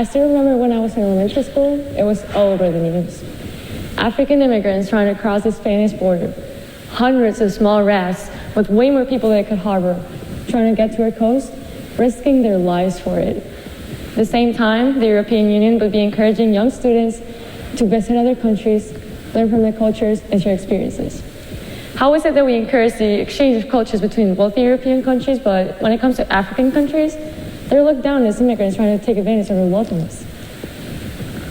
I still remember when I was in elementary school, it was all over the news. African immigrants trying to cross the Spanish border. Hundreds of small rafts with way more people they could harbor, trying to get to our coast, risking their lives for it. At the same time, the European Union would be encouraging young students to visit other countries, learn from their cultures, and share experiences. How is it that we encourage the exchange of cultures between both the European countries, but when it comes to African countries, they're looked down as immigrants trying to take advantage of our welcomeness?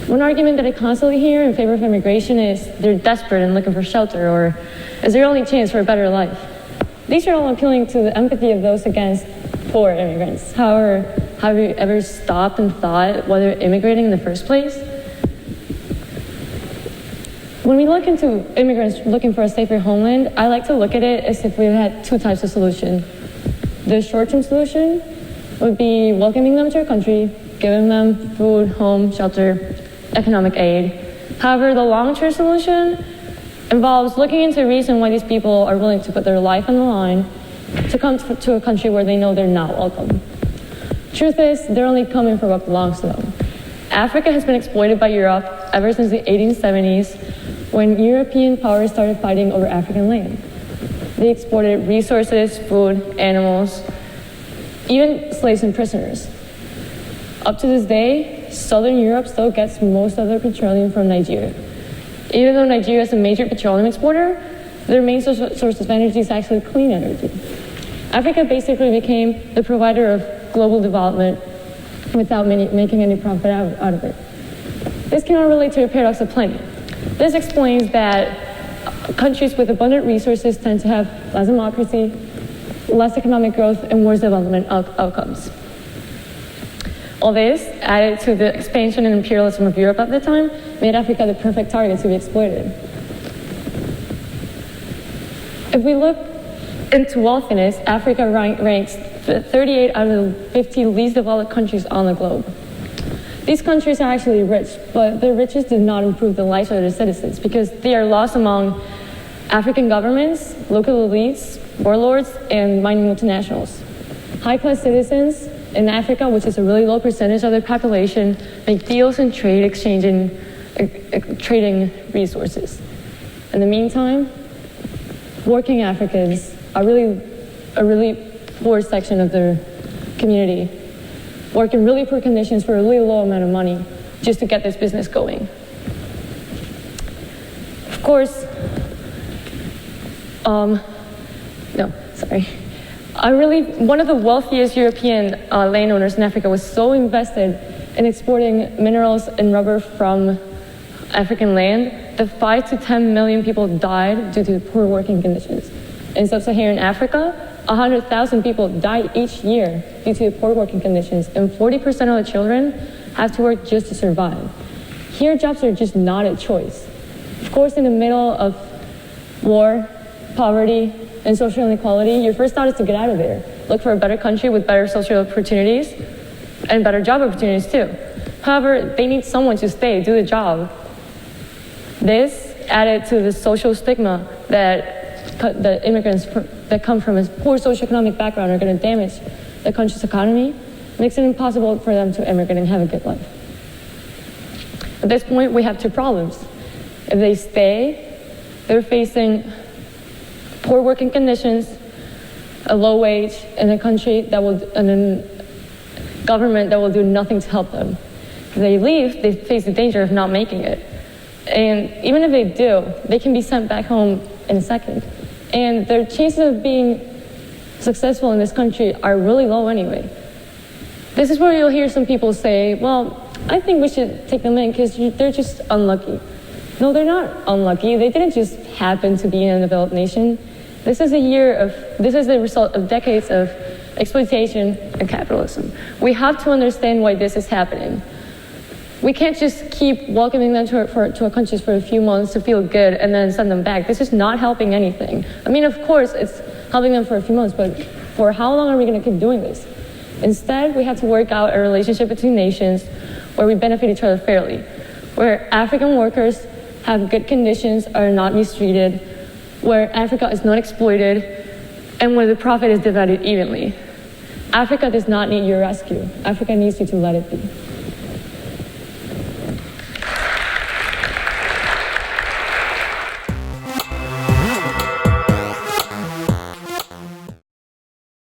One argument that I constantly hear in favor of immigration is they're desperate and looking for shelter, or is their only chance for a better life. These are all appealing to the empathy of those against poor immigrants. However, have you ever stopped and thought why they're immigrating in the first place? When we look into immigrants looking for a safer homeland, I like to look at it as if we had two types of solution. The short-term solution would be welcoming them to our country, giving them food, home, shelter, economic aid. However, the long-term solution involves looking into the reason why these people are willing to put their life on the line to come to a country where they know they're not welcome. Truth is, they're only coming for what belongs to them. Africa has been exploited by Europe ever since the 1870s, when European powers started fighting over African land. They exported resources, food, animals, even slaves and prisoners. Up to this day, Southern Europe still gets most of their petroleum from Nigeria. Even though Nigeria is a major petroleum exporter, their main source of energy is actually clean energy. Africa basically became the provider of global development without making any profit out of it. This cannot relate to a paradox of plenty. This explains that countries with abundant resources tend to have less democracy, less economic growth, and worse development outcomes. All this, added to the expansion and imperialism of Europe at the time, made Africa the perfect target to be exploited. If we look into wealthiness, Africa ranks 38 out of the 50 least developed countries on the globe. These countries are actually rich, but their riches did not improve the lives of their citizens because they are lost among African governments, local elites, warlords, and mining multinationals. High-class citizens in Africa, which is a really low percentage of their population, make deals and trading resources. In the meantime, working Africans are a really poor section of their community, work in really poor conditions for a really low amount of money just to get this business going. Of course, one of the wealthiest European landowners in Africa was so invested in exporting minerals and rubber from African land that 5 to 10 million people died due to poor working conditions. In sub-Saharan Africa, 100,000 people die each year due to poor working conditions, and 40% of the children have to work just to survive. Here, jobs are just not a choice. Of course, in the middle of war, poverty, and social inequality, your first thought is to get out of there. Look for a better country with better social opportunities and better job opportunities too. However, they need someone to stay, do the job. This, added to the social stigma that the immigrants that come from a poor socioeconomic background are going to damage the country's economy, makes it impossible for them to immigrate and have a good life. At this point, we have two problems. If they stay, they're facing poor working conditions, a low wage, and a country and a government that will do nothing to help them. If they leave, they face the danger of not making it. And even if they do, they can be sent back home in a second. And their chances of being successful in this country are really low anyway. This is where you'll hear some people say, well, I think we should take them in because they're just unlucky. No, they're not unlucky. They didn't just happen to be in a developed nation. This is the result of decades of exploitation and capitalism. We have to understand why this is happening. We can't just keep welcoming them to our countries for a few months to feel good and then send them back. This is not helping anything. I mean, of course, it's helping them for a few months, but for how long are we going to keep doing this? Instead, we have to work out a relationship between nations where we benefit each other fairly, where African workers have good conditions, are not mistreated, where Africa is not exploited, and where the profit is divided evenly. Africa does not need your rescue. Africa needs you to let it be.